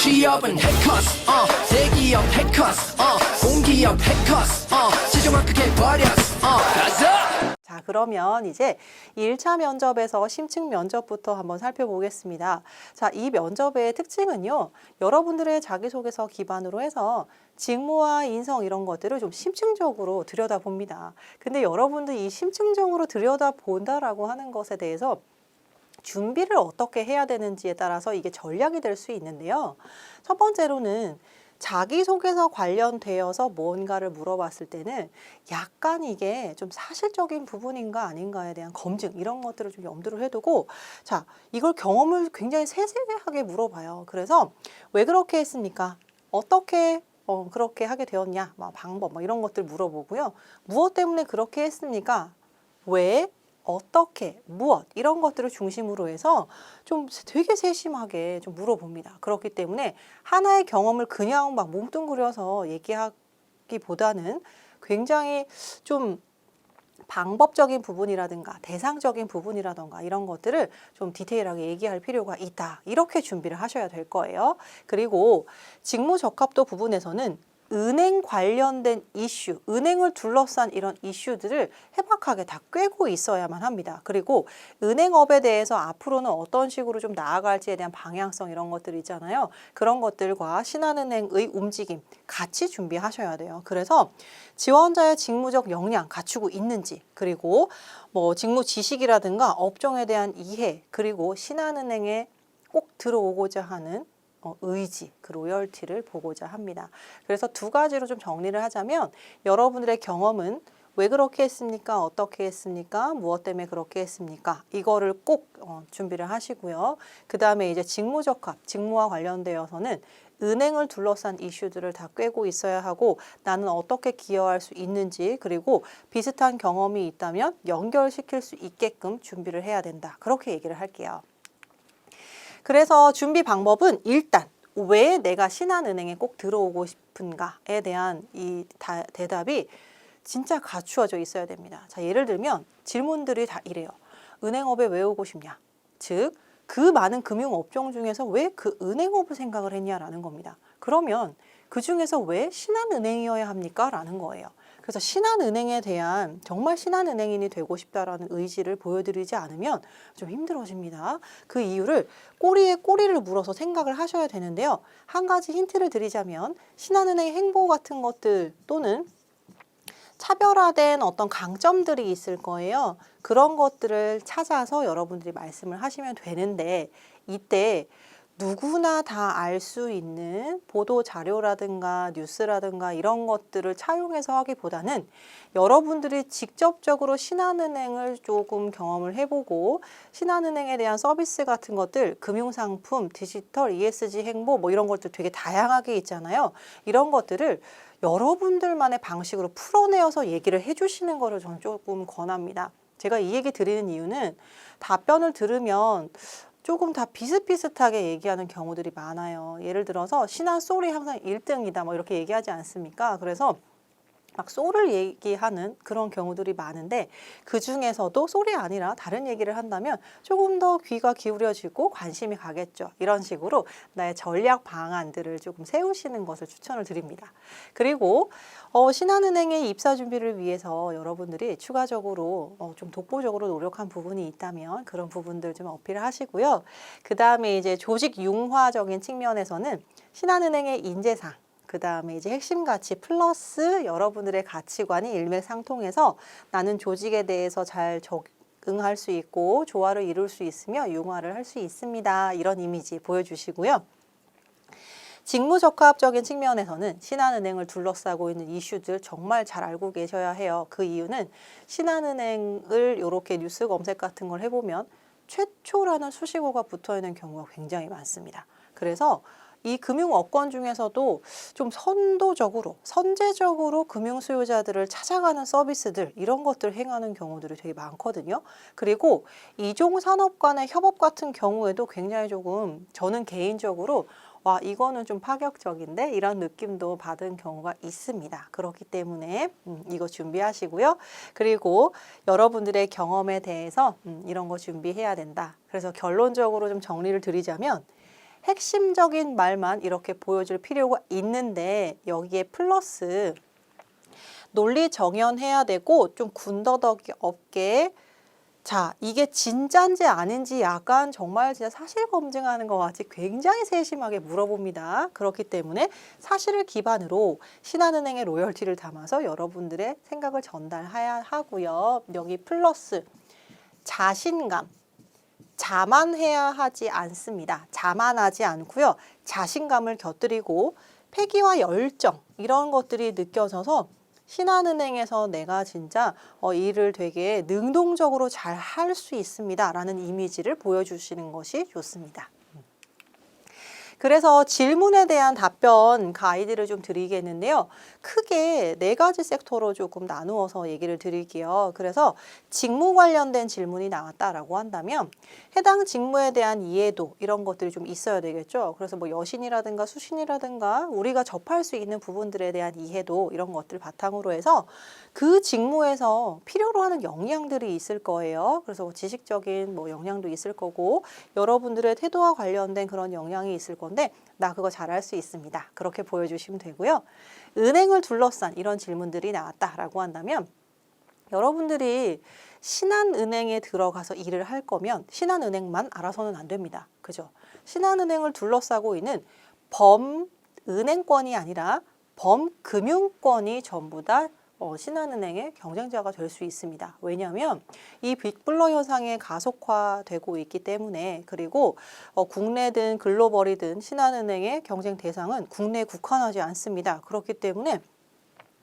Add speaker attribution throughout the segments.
Speaker 1: 취업은 해커스 대기업 해커스 공기업 해커스 시정학 크게 버렸어 가자.
Speaker 2: 자, 그러면 이제 1차 면접에서 심층 면접부터 한번 살펴보겠습니다. 자, 이 면접의 특징은요, 여러분들의 자기소개서 기반으로 해서 직무와 인성 이런 것들을 좀 심층적으로 들여다봅니다. 근데 여러분들 이 심층적으로 들여다본다라고 하는 것에 대해서 준비를 어떻게 해야 되는지에 따라서 이게 전략이 될 수 있는데요. 첫 번째로는 자기소개서 관련되어서 뭔가를 물어봤을 때는 약간 이게 좀 사실적인 부분인가 아닌가에 대한 검증 이런 것들을 좀 염두를 해두고, 자, 이걸 경험을 굉장히 세세하게 물어봐요. 그래서 왜 그렇게 했습니까? 어떻게 그렇게 하게 되었냐? 방법 이런 것들 물어보고요. 무엇 때문에 그렇게 했습니까? 왜? 어떻게, 무엇 이런 것들을 중심으로 해서 좀 되게 세심하게 좀 물어봅니다. 그렇기 때문에 하나의 경험을 그냥 막 뭉뚱그려서 얘기하기보다는 굉장히 좀 방법적인 부분이라든가 대상적인 부분이라든가 이런 것들을 좀 디테일하게 얘기할 필요가 있다. 이렇게 준비를 하셔야 될 거예요. 그리고 직무 적합도 부분에서는 은행 관련된 이슈, 은행을 둘러싼 이런 이슈들을 해박하게 다 꿰고 있어야만 합니다. 그리고 은행업에 대해서 앞으로는 어떤 식으로 좀 나아갈지에 대한 방향성 이런 것들 있잖아요. 그런 것들과 신한은행의 움직임 같이 준비하셔야 돼요. 그래서 지원자의 직무적 역량 갖추고 있는지, 그리고 뭐 직무 지식이라든가 업종에 대한 이해, 그리고 신한은행에 꼭 들어오고자 하는 의지, 그 로열티를 보고자 합니다. 그래서 두 가지로 좀 정리를 하자면 여러분들의 경험은 왜 그렇게 했습니까? 어떻게 했습니까? 무엇 때문에 그렇게 했습니까? 이거를 꼭 준비를 하시고요. 그 다음에 이제 직무적합, 직무와 관련되어서는 은행을 둘러싼 이슈들을 다 꿰고 있어야 하고 나는 어떻게 기여할 수 있는지, 그리고 비슷한 경험이 있다면 연결시킬 수 있게끔 준비를 해야 된다. 그렇게 얘기를 할게요. 그래서 준비 방법은 일단 왜 내가 신한은행에 꼭 들어오고 싶은가에 대한 이 대답이 진짜 갖추어져 있어야 됩니다. 자, 예를 들면 질문들이 다 이래요. 은행업에 왜 오고 싶냐? 즉, 그 많은 금융업종 중에서 왜 그 은행업을 생각을 했냐라는 겁니다. 그러면 그 중에서 왜 신한은행이어야 합니까? 라는 거예요. 그래서 신한은행에 대한 정말 신한은행인이 되고 싶다라는 의지를 보여드리지 않으면 좀 힘들어집니다. 그 이유를 꼬리에 꼬리를 물어서 생각을 하셔야 되는데요. 한 가지 힌트를 드리자면 신한은행 행보 같은 것들 또는 차별화된 어떤 강점들이 있을 거예요. 그런 것들을 찾아서 여러분들이 말씀을 하시면 되는데, 이때 누구나 다 알 수 있는 보도 자료라든가 뉴스라든가 이런 것들을 차용해서 하기보다는 여러분들이 직접적으로 신한은행을 조금 경험을 해보고 신한은행에 대한 서비스 같은 것들, 금융상품, 디지털, ESG 행보 뭐 이런 것들 되게 다양하게 있잖아요. 이런 것들을 여러분들만의 방식으로 풀어내어서 얘기를 해주시는 거를 저는 조금 권합니다. 제가 이 얘기 드리는 이유는 답변을 들으면 조금 다 비슷비슷하게 얘기하는 경우들이 많아요. 예를 들어서 신한 솔이 항상 1등이다 뭐 이렇게 얘기하지 않습니까? 그래서 막 솔을 얘기하는 그런 경우들이 많은데 그 중에서도 솔이 아니라 다른 얘기를 한다면 조금 더 귀가 기울여지고 관심이 가겠죠. 이런 식으로 나의 전략 방안들을 조금 세우시는 것을 추천을 드립니다. 그리고 신한은행의 입사 준비를 위해서 여러분들이 추가적으로 좀 독보적으로 노력한 부분이 있다면 그런 부분들 좀 어필을 하시고요. 그 다음에 이제 조직 융화적인 측면에서는 신한은행의 인재상, 그 다음에 이제 핵심 가치 플러스 여러분들의 가치관이 일맥상통해서 나는 조직에 대해서 잘 적응할 수 있고 조화를 이룰 수 있으며 융화를 할 수 있습니다. 이런 이미지 보여주시고요. 직무적합적인 측면에서는 신한은행을 둘러싸고 있는 이슈들 정말 잘 알고 계셔야 해요. 그 이유는 신한은행을 이렇게 뉴스 검색 같은 걸 해보면 최초라는 수식어가 붙어있는 경우가 굉장히 많습니다. 그래서 이 금융업권 중에서도 좀 선도적으로, 선제적으로 금융 수요자들을 찾아가는 서비스들 이런 것들을 행하는 경우들이 되게 많거든요. 그리고 이종 산업 간의 협업 같은 경우에도 굉장히 조금 저는 개인적으로 와, 이거는 좀 파격적인데 이런 느낌도 받은 경우가 있습니다. 그렇기 때문에 이거 준비하시고요. 그리고 여러분들의 경험에 대해서 이런 거 준비해야 된다. 그래서 결론적으로 좀 정리를 드리자면 핵심적인 말만 이렇게 보여줄 필요가 있는데 여기에 플러스 논리 정연해야 되고 좀 군더더기 없게 자, 이게 진짠지 아닌지 약간 정말 진짜 사실 검증하는 것 같이 굉장히 세심하게 물어봅니다. 그렇기 때문에 사실을 기반으로 신한은행의 로열티를 담아서 여러분들의 생각을 전달해야 하고요. 여기 플러스 자신감, 자만해야 하지 않습니다. 자만하지 않고요. 자신감을 곁들이고 패기와 열정 이런 것들이 느껴져서 신한은행에서 내가 진짜 일을 되게 능동적으로 잘 할 수 있습니다. 라는 이미지를 보여주시는 것이 좋습니다. 그래서 질문에 대한 답변 가이드를 좀 드리겠는데요. 크게 4가지 섹터로 조금 나누어서 얘기를 드릴게요. 그래서 직무 관련된 질문이 나왔다라고 한다면 해당 직무에 대한 이해도 이런 것들이 좀 있어야 되겠죠. 그래서 뭐 여신이라든가 수신이라든가 우리가 접할 수 있는 부분들에 대한 이해도 이런 것들 바탕으로 해서 그 직무에서 필요로 하는 역량들이 있을 거예요. 그래서 지식적인 뭐 역량도 있을 거고 여러분들의 태도와 관련된 그런 역량이 있을 건데 나 그거 잘할 수 있습니다. 그렇게 보여주시면 되고요. 은행을 둘러싼 이런 질문들이 나왔다라고 한다면 여러분들이 신한은행에 들어가서 일을 할 거면 신한은행만 알아서는 안 됩니다. 그죠? 신한은행을 둘러싸고 있는 범은행권이 아니라 범금융권이 전부 다 신한은행의 경쟁자가 될 수 있습니다. 왜냐하면 이 빅블러 현상이 가속화되고 있기 때문에 그리고 국내든 글로벌이든 신한은행의 경쟁 대상은 국내에 국한하지 않습니다. 그렇기 때문에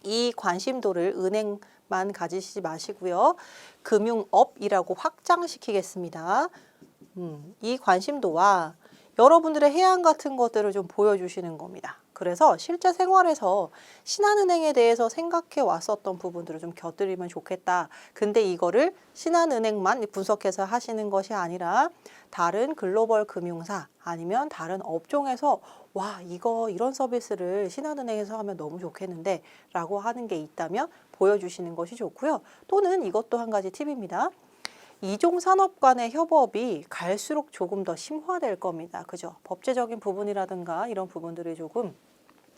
Speaker 2: 이 관심도를 은행만 가지시지 마시고요. 금융업이라고 확장시키겠습니다. 이 관심도와 여러분들의 해안 같은 것들을 좀 보여주시는 겁니다. 그래서 실제 생활에서 신한은행에 대해서 생각해 왔었던 부분들을 좀 곁들이면 좋겠다. 근데 이거를 신한은행만 분석해서 하시는 것이 아니라 다른 글로벌 금융사 아니면 다른 업종에서 와, 이런 서비스를 신한은행에서 하면 너무 좋겠는데 라고 하는 게 있다면 보여주시는 것이 좋고요. 또는 이것도 한 가지 팁입니다. 이종 산업 간의 협업이 갈수록 조금 더 심화될 겁니다. 그죠? 법제적인 부분이라든가 이런 부분들이 조금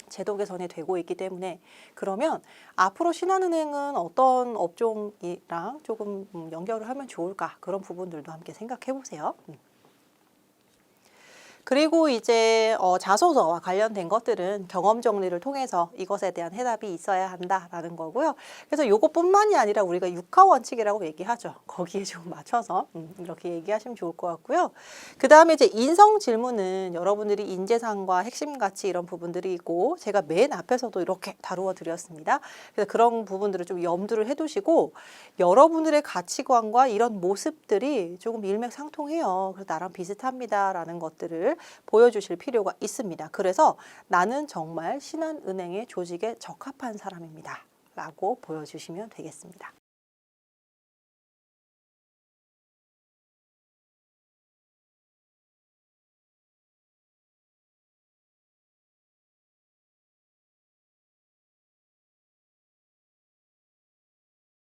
Speaker 2: 제도 개선이 되고 있기 때문에 그러면 앞으로 신한은행은 어떤 업종이랑 조금 연결을 하면 좋을까? 그런 부분들도 함께 생각해 보세요. 그리고 이제 자소서와 관련된 것들은 경험 정리를 통해서 이것에 대한 해답이 있어야 한다라는 거고요. 그래서 이것뿐만이 아니라 우리가 육하 원칙이라고 얘기하죠. 거기에 좀 맞춰서 이렇게 얘기하시면 좋을 것 같고요. 그 다음에 이제 인성 질문은 여러분들이 인재상과 핵심 가치 이런 부분들이 있고 제가 맨 앞에서도 이렇게 다루어 드렸습니다. 그래서 그런 부분들을 좀 염두를 해두시고 여러분들의 가치관과 이런 모습들이 조금 일맥상통해요. 그래서 나랑 비슷합니다라는 것들을 보여주실 필요가 있습니다. 그래서 나는 정말 신한은행의 조직에 적합한 사람입니다. 라고 보여주시면 되겠습니다.